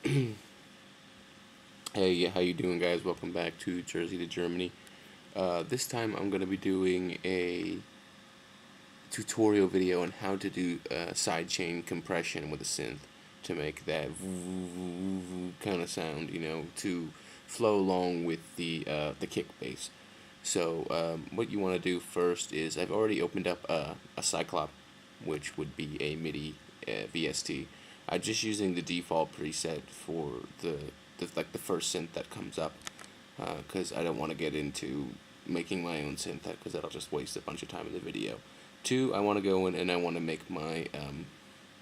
Hey, how you doing, guys? Welcome back to Jersey to Germany. This time I'm going to be doing a tutorial video on how to do sidechain compression with a synth to make that kind of sound, to flow along with the kick bass. So what you want to do first is I've already opened up a Cyclop, which would be a MIDI VST. I'm just using the default preset for the first synth that comes up, because I don't want to get into making my own synth, because that'll just waste a bunch of time in the video. Two, I want to go in and I want to make my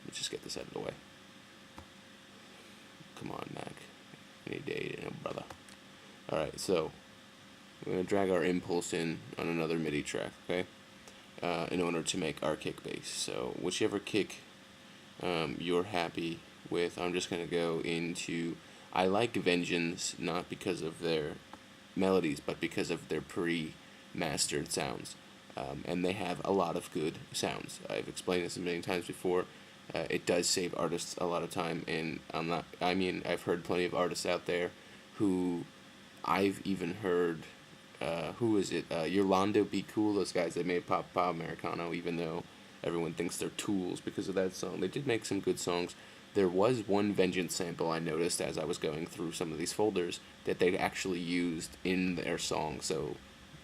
let's just get this out of the way. Come on, Mac. Any day, brother. Alright, so we're going to drag our impulse in on another MIDI track, okay? In order to make our kick bass. So whichever kick you're happy with, I'm just going to go into... I like Vengeance not because of their melodies, but because of their pre-mastered sounds. And they have a lot of good sounds. I've explained this a million times before. It does save artists a lot of time, and I've heard plenty of artists out there who I've even heard, who is it? Yolando Be Cool, those guys that made Pop Americano, even though everyone thinks they're tools because of that song. They did make some good songs. There was one Vengeance sample I noticed as I was going through some of these folders that they'd actually used in their song, so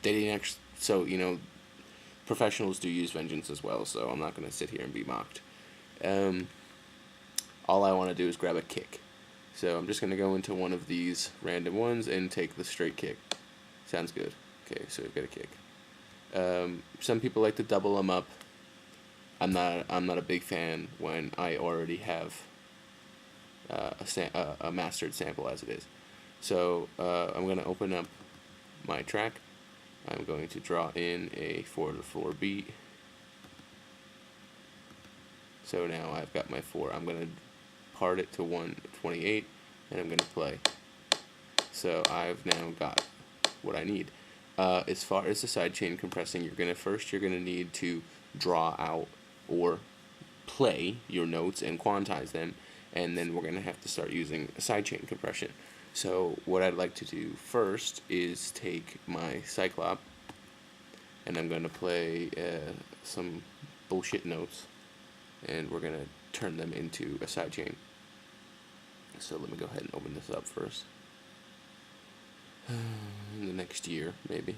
they didn't actually, so, professionals do use Vengeance as well, so I'm not going to sit here and be mocked. All I want to do is grab a kick. So I'm just going to go into one of these random ones and take the straight kick. Sounds good. Okay, so we've got a kick. Some people like to double them up. I'm not a big fan when I already have a mastered sample as it is. So I'm going to open up my track. I'm going to draw in a 4/4 beat. So now I've got my 4. I'm going to part it to 1/28, and I'm going to play. So I've now got what I need. As far as the sidechain compressing, you're going to need to draw out or play your notes and quantize them, and then we're going to have to start using sidechain compression. So what I'd like to do first is take my Cyclop, and I'm going to play some bullshit notes, and we're going to turn them into a sidechain. So let me go ahead and open this up first. In the next year, maybe.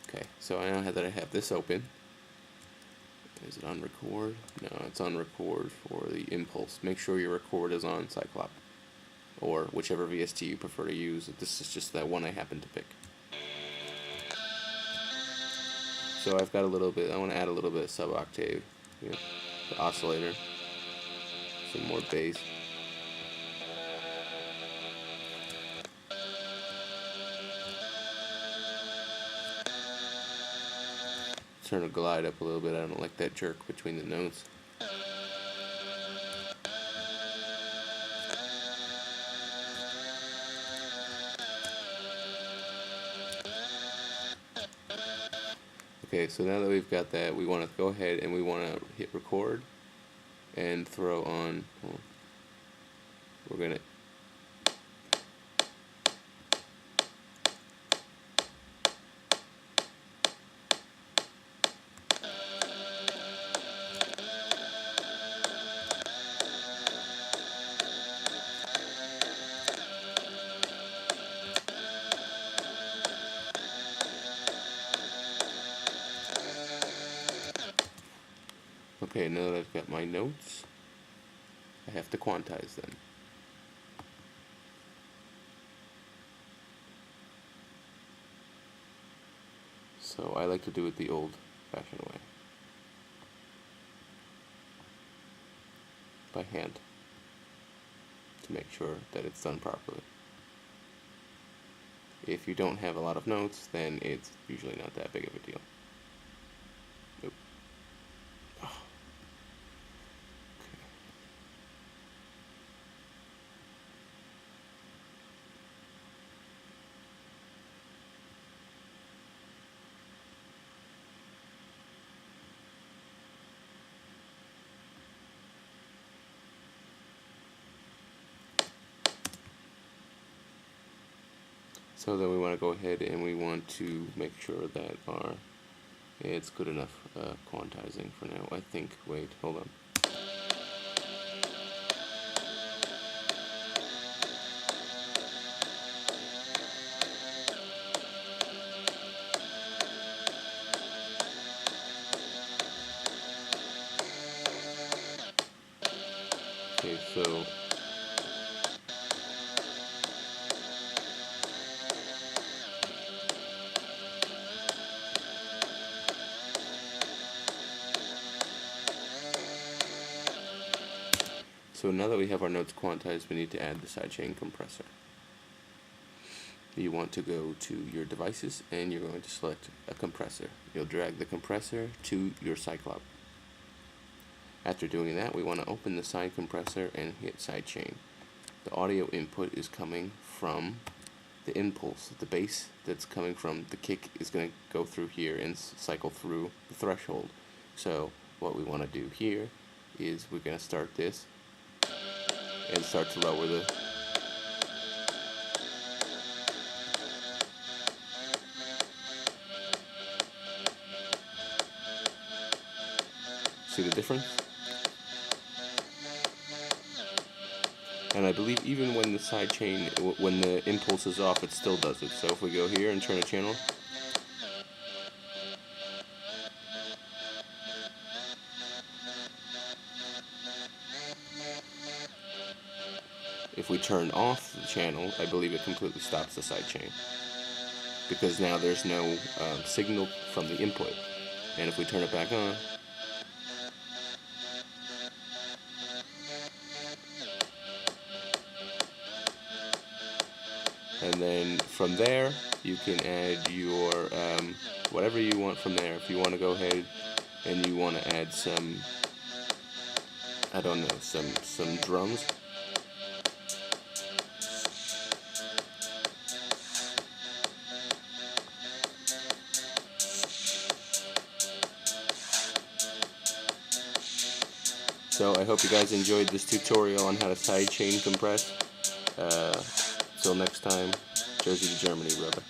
Okay, so I know that I have this open. Is it on record? No, it's on record for the impulse. Make sure your record is on Cyclop, or whichever VST you prefer to use. This is just that one I happen to pick. So I've got a little bit, I want to add a little bit of sub-octave, the oscillator, some more bass. Turn the glide up a little bit, I don't like that jerk between the notes. Okay, so now that we've got that, we want to go ahead and we want to hit record and throw on, we're going to Okay, now that I've got my notes, I have to quantize them. So I like to do it the old-fashioned way. By hand. To make sure that it's done properly. If you don't have a lot of notes, then it's usually not that big of a deal. Nope. Oh. So then we want to go ahead and we want to make sure that it's good enough quantizing for now. I think, wait, hold on. Okay, so now that we have our notes quantized, we need to add the sidechain compressor. You want to go to your devices and you're going to select a compressor. You'll drag the compressor to your Cyclop. After doing that, we want to open the side compressor and hit sidechain. The audio input is coming from the impulse. The bass that's coming from the kick is going to go through here and cycle through the threshold. So what we want to do here is we're going to start this and start to lower the see the difference? And I believe even when the sidechain, when the impulse is off, it still does it. So if we go here and turn a channel, if we turn off the channel, I believe it completely stops the sidechain, because now there's no signal from the input. And if we turn it back on, and then from there you can add your whatever you want from there. If you want to go ahead and you want to add some, I don't know, some drums. So I hope you guys enjoyed this tutorial on how to sidechain compress. Till next time, Jersey to Germany, brother.